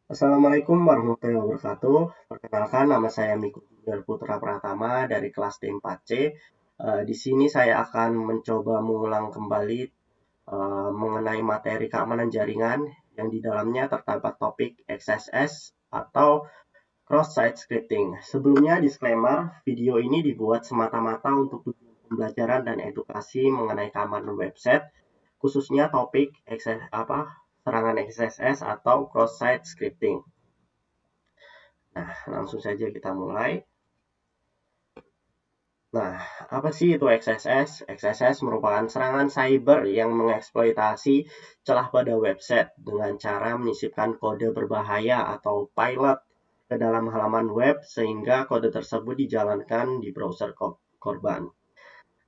Assalamualaikum warahmatullahi wabarakatuh. Perkenalkan, nama saya Miko Junior Putra Pratama dari kelas D4C. Di sini saya akan mencoba mengulang kembali mengenai materi keamanan jaringan yang di dalamnya terdapat topik XSS atau cross-site scripting. Sebelumnya, disclaimer, video ini dibuat semata-mata untuk tujuan pembelajaran dan edukasi mengenai keamanan website, khususnya topik serangan XSS atau cross-site scripting. Nah, langsung saja kita mulai. Nah, apa sih itu XSS? XSS merupakan serangan cyber yang mengeksploitasi celah pada website dengan cara menyisipkan kode berbahaya atau payload ke dalam halaman web sehingga kode tersebut dijalankan di browser korban.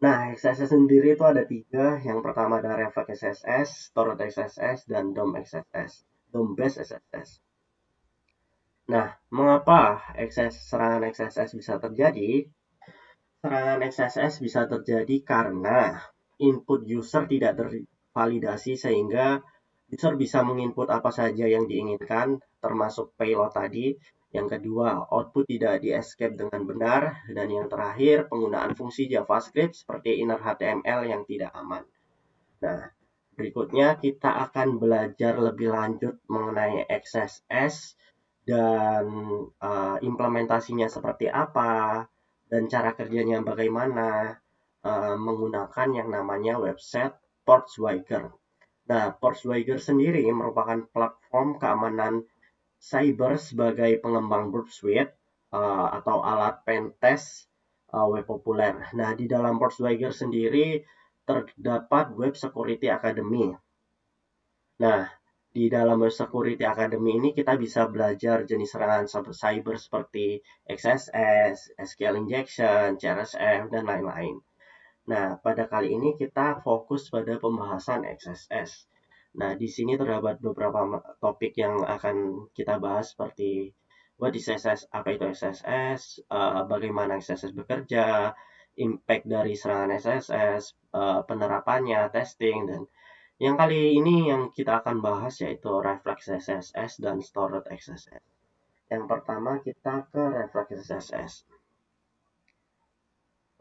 Nah, XSS sendiri itu ada tiga. Yang pertama ada Reflect XSS, Stored XSS, dan DOM XSS. DOM based XSS. Nah, mengapa serangan XSS bisa terjadi? Serangan XSS bisa terjadi karena input user tidak tervalidasi sehingga user bisa menginput apa saja yang diinginkan, termasuk payload tadi. Yang kedua, output tidak di-escape dengan benar. Dan yang terakhir, penggunaan fungsi JavaScript seperti inner HTML yang tidak aman. Nah, berikutnya kita akan belajar lebih lanjut mengenai XSS dan implementasinya seperti apa, dan cara kerjanya bagaimana menggunakan yang namanya website Portswigger. Nah, Portswigger sendiri merupakan platform keamanan cyber sebagai pengembang Burp Suite atau alat pentest web populer. Nah, di dalam Portswigger sendiri terdapat Web Security Academy. Nah, di dalam Web Security Academy ini kita bisa belajar jenis serangan cyber seperti XSS, SQL injection, CRSF, dan lain-lain. Nah, pada kali ini kita fokus pada pembahasan XSS. Nah, di sini terdapat beberapa topik yang akan kita bahas seperti what is XSS, apa itu XSS, bagaimana XSS bekerja, impact dari serangan XSS, penerapannya, testing, dan yang kali ini yang kita akan bahas yaitu Reflex XSS dan Stored XSS. Yang pertama kita ke Reflex XSS.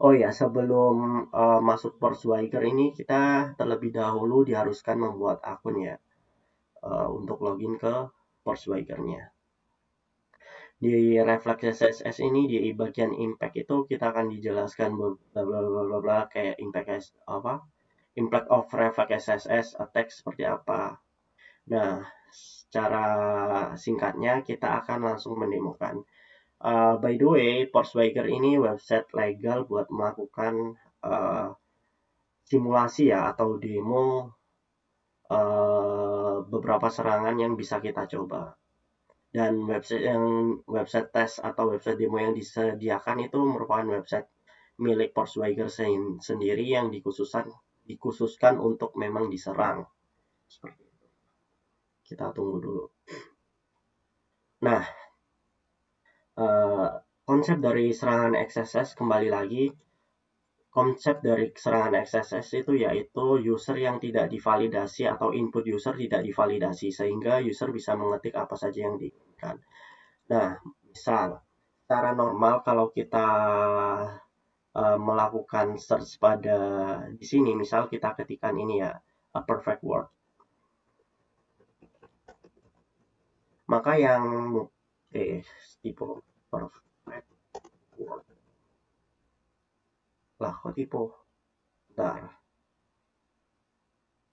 Oh ya, sebelum masuk Portswigger ini kita terlebih dahulu diharuskan membuat akun ya untuk login ke Portswigger-nya. Di Reflex XSS ini di bagian impact itu kita akan dijelaskan bla bla bla bla bla kayak impact of Reflex XSS attack seperti apa. Nah, secara singkatnya kita akan langsung menemukan. By the way, Portswigger ini website legal buat melakukan simulasi ya atau demo beberapa serangan yang bisa kita coba. Dan website test atau website demo yang disediakan itu merupakan website milik Portswigger sendiri yang dikhususkan untuk memang diserang. Seperti itu. Kita tunggu dulu. Nah, konsep dari serangan XSS kembali lagi. Konsep dari serangan XSS itu yaitu user yang tidak divalidasi atau input user tidak divalidasi sehingga user bisa mengetik apa saja yang diinginkan. Nah, misal secara normal kalau kita melakukan search pada di sini, misal kita ketikkan ini ya, a perfect word. Maka yang tipe perfect word. Lah, kok tipe? Bentar.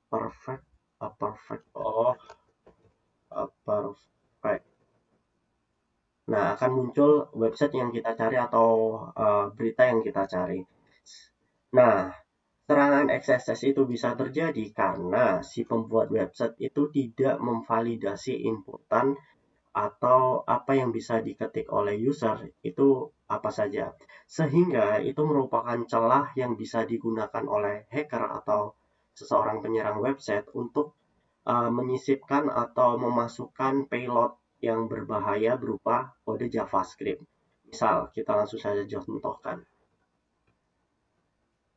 Perfect, a perfect, a perfect. Nah, akan muncul website yang kita cari atau berita yang kita cari. Nah, serangan XSS itu bisa terjadi karena si pembuat website itu tidak memvalidasi inputan atau apa yang bisa diketik oleh user itu apa saja. Sehingga itu merupakan celah yang bisa digunakan oleh hacker atau seseorang penyerang website untuk menyisipkan atau memasukkan payload yang berbahaya berupa kode JavaScript. Misal, kita langsung saja contohkan.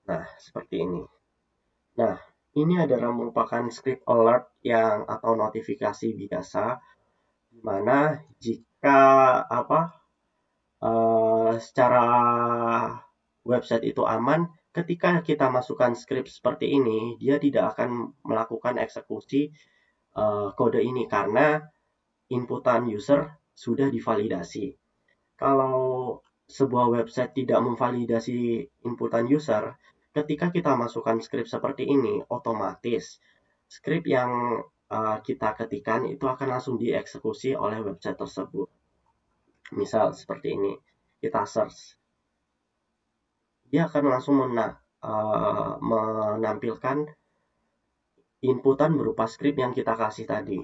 Nah, seperti ini. Nah, ini adalah merupakan script alert yang atau notifikasi biasa Dimana jika secara website itu aman, ketika kita masukkan script seperti ini, dia tidak akan melakukan eksekusi kode ini karena inputan user sudah divalidasi. Kalau sebuah website tidak memvalidasi inputan user, ketika kita masukkan script seperti ini, otomatis script yang kita ketikkan itu akan langsung dieksekusi oleh website tersebut. Misal seperti ini, kita search, dia akan langsung menampilkan inputan berupa script yang kita kasih tadi.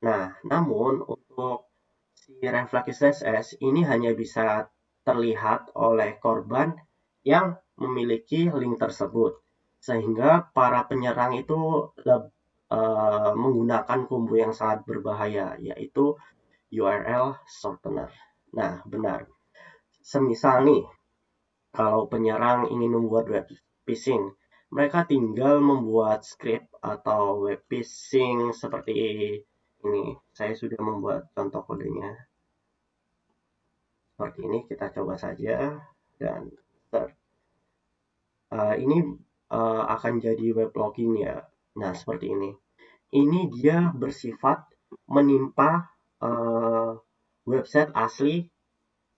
Nah, namun untuk si refleks XSS ini hanya bisa terlihat oleh korban yang memiliki link tersebut. Sehingga para penyerang itu menggunakan combo yang sangat berbahaya, yaitu URL shortener. Nah, benar. Semisal nih, kalau penyerang ingin membuat web phishing, mereka tinggal membuat script atau web phishing seperti ini. Saya sudah membuat contoh kodenya. Seperti ini, kita coba saja dan start. Ini akan jadi web login ya. Nah, seperti ini. Ini dia bersifat menimpa website asli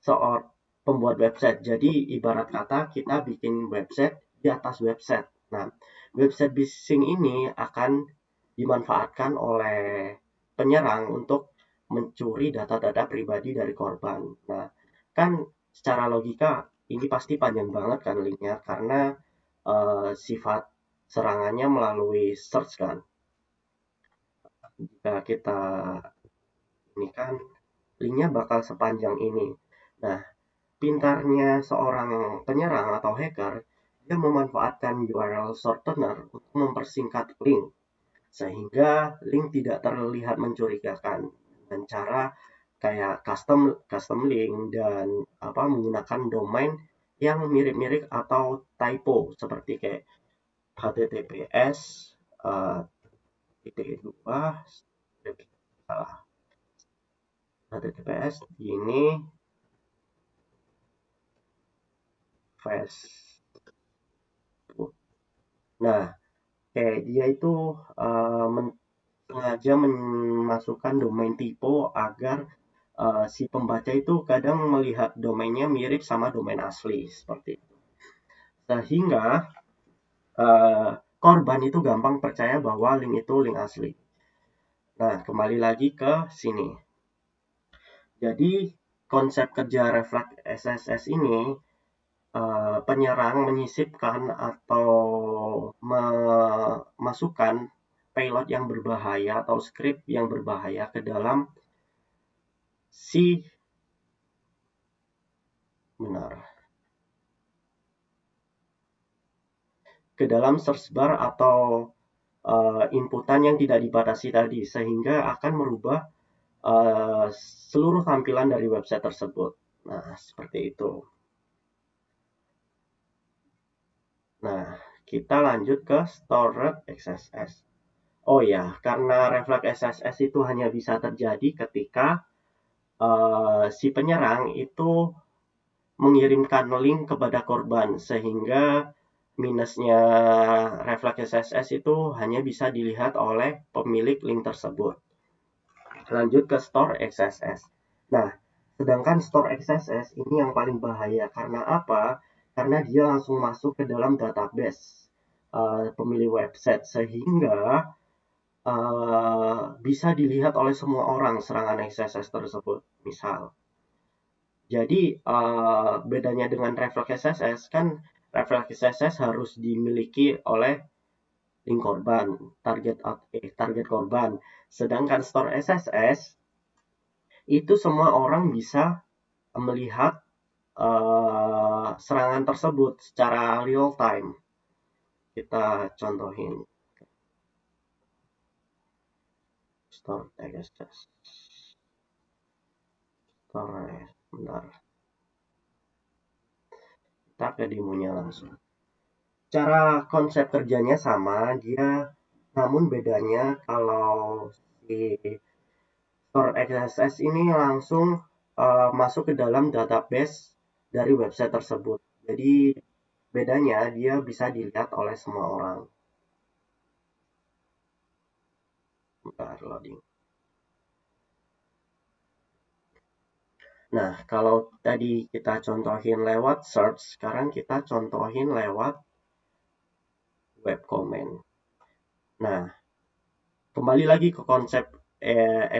seorang pembuat website. Jadi ibarat kata kita bikin website di atas website. Nah, website phishing ini akan dimanfaatkan oleh penyerang untuk mencuri data-data pribadi dari korban. Nah, kan secara logika ini pasti panjang banget kan linknya karena sifat serangannya melalui search kan. Jika kita ini kan linknya bakal sepanjang ini. Nah, pintarnya seorang penyerang atau hacker, dia memanfaatkan URL shortener untuk mempersingkat link, sehingga link tidak terlihat mencurigakan dengan cara kayak custom link dan menggunakan domain yang mirip-mirip atau typo seperti kayak https titik dua https ini Facebook. Nah, kayak dia itu sengaja memasukkan domain typo agar si pembaca itu kadang melihat domainnya mirip sama domain asli seperti itu. Sehingga korban itu gampang percaya bahwa link itu link asli. Nah, kembali lagi ke sini. Jadi konsep kerja refleks XSS ini penyerang menyisipkan atau memasukkan payload yang berbahaya atau script yang berbahaya ke dalam ke dalam search bar atau inputan yang tidak dibatasi tadi, sehingga akan merubah seluruh tampilan dari website tersebut. Nah, seperti itu. Nah, kita lanjut ke stored XSS. Oh ya, karena refleks XSS itu hanya bisa terjadi ketika si penyerang itu mengirimkan link kepada korban, sehingga minusnya refleks XSS itu hanya bisa dilihat oleh pemilik link tersebut. Lanjut ke store XSS. Nah, sedangkan store XSS ini yang paling bahaya. Karena apa? Karena dia langsung masuk ke dalam database pemilik website, sehingga bisa dilihat oleh semua orang serangan XSS tersebut. Misal, jadi bedanya dengan refleks XSS kan refleks XSS harus dimiliki oleh link korban, target korban. Sedangkan store XSS itu semua orang bisa melihat serangan tersebut secara real time. Kita contohin. Store XSS. Bentar. Kita ke demonya langsung. Cara konsep kerjanya sama, dia namun bedanya kalau si Stored XSS ini langsung masuk ke dalam database dari website tersebut. Jadi bedanya dia bisa dilihat oleh semua orang. Bentar, loading. Nah, kalau tadi kita contohin lewat search, sekarang kita contohin lewat web comment. Nah, kembali lagi ke konsep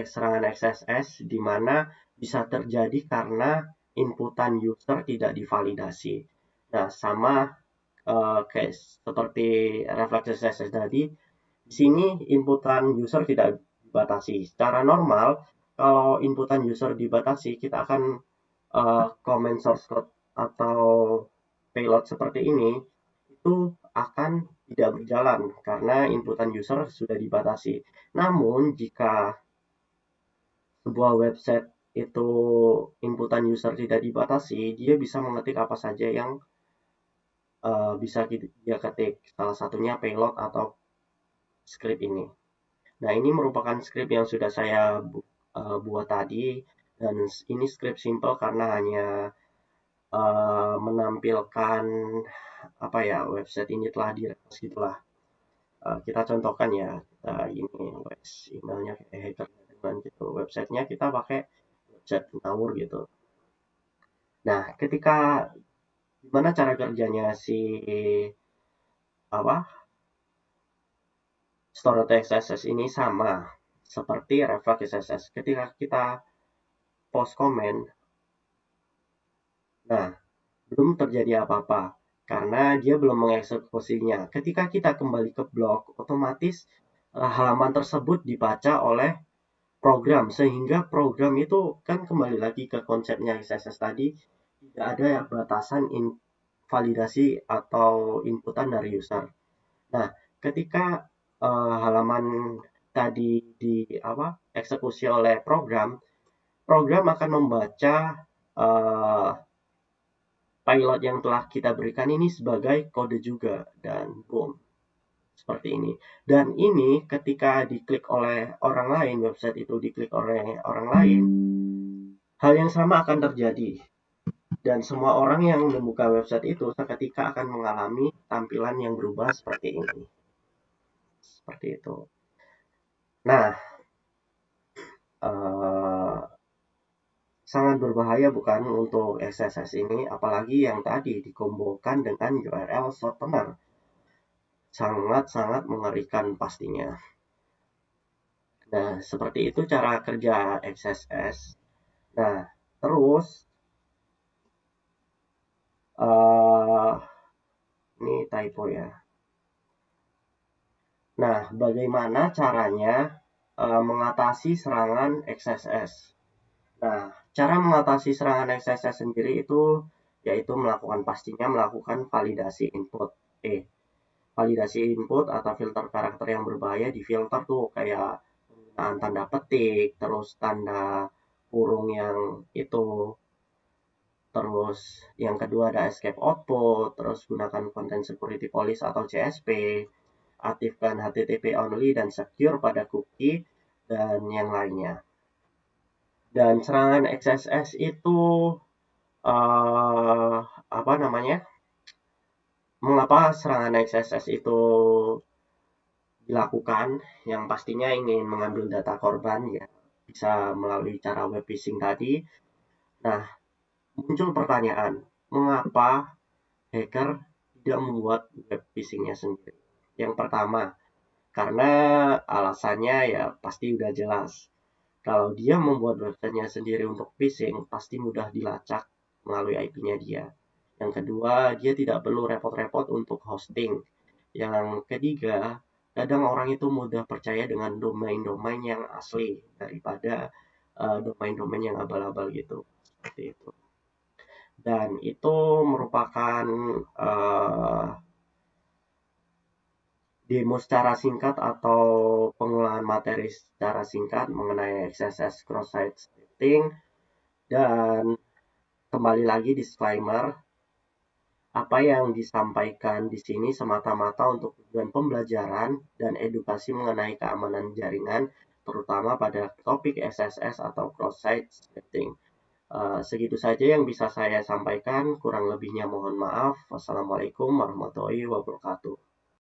serangan XSS, di mana bisa terjadi karena inputan user tidak divalidasi. Nah, sama kayak seperti refleksi XSS tadi, di sini inputan user tidak dibatasi. Secara normal, kalau inputan user dibatasi, kita akan comment source code atau payload seperti ini itu akan tidak berjalan karena inputan user sudah dibatasi. Namun jika sebuah website itu inputan user tidak dibatasi, dia bisa mengetik apa saja yang bisa dia ketik. Salah satunya payload atau script ini. Nah, ini merupakan script yang sudah saya buat tadi, dan ini script simple karena hanya menampilkan apa ya, website ini telah diretas gitulah. Kita contohkan ya, kita ini emailnya kayak hacker dengan gitu, websitenya kita pakai website ngawur gitu. Nah, ketika gimana cara kerjanya si apa store XSS ini sama seperti reflect XSS. Ketika kita post comment, nah belum terjadi apa-apa karena dia belum mengeksekusinya. Ketika kita kembali ke blog, otomatis halaman tersebut dibaca oleh program, sehingga program itu kan kembali lagi ke konsepnya XSS tadi, tidak ada batasan validasi atau inputan dari user. Nah, ketika halaman tadi di eksekusi oleh program, program akan membaca uh, pilot yang telah kita berikan ini sebagai kode juga, dan boom, seperti ini. Dan ini ketika diklik oleh orang lain, website itu diklik oleh orang lain, hal yang sama akan terjadi. Dan semua orang yang membuka website itu seketika akan mengalami tampilan yang berubah seperti ini. Seperti itu. Nah, sangat berbahaya bukan untuk XSS ini, apalagi yang tadi dikombokan dengan URL shortener. Sangat-sangat mengerikan pastinya. Nah, seperti itu cara kerja XSS. Nah, terus ini typo ya. Nah, bagaimana caranya mengatasi serangan XSS? Nah, cara mengatasi serangan XSS sendiri itu yaitu melakukan validasi input. Validasi input atau filter karakter yang berbahaya di filter tuh kayak penggunaan tanda petik, terus tanda kurung yang itu, terus yang kedua ada escape output, terus gunakan content security police atau CSP, aktifkan HTTP only dan secure pada cookie, dan yang lainnya. Dan serangan XSS itu apa namanya? Mengapa serangan XSS itu dilakukan? Yang pastinya ingin mengambil data korban ya, bisa melalui cara web phishing tadi. Nah, muncul pertanyaan, mengapa hacker tidak membuat web phishing-nya sendiri? Yang pertama, karena alasannya ya pasti udah jelas. Kalau dia membuat websitenya sendiri untuk phishing, pasti mudah dilacak melalui IP-nya dia. Yang kedua, dia tidak perlu repot-repot untuk hosting. Yang ketiga, kadang orang itu mudah percaya dengan domain-domain yang asli daripada domain-domain yang abal-abal gitu. Seperti itu. Dan itu merupakan demo secara singkat atau pengulangan materi secara singkat mengenai XSS cross-site scripting. Dan kembali lagi disclaimer, apa yang disampaikan di sini semata-mata untuk tujuan pembelajaran dan edukasi mengenai keamanan jaringan terutama pada topik SSS atau cross-site scripting. Segitu saja yang bisa saya sampaikan, kurang lebihnya mohon maaf. Wassalamualaikum warahmatullahi wabarakatuh.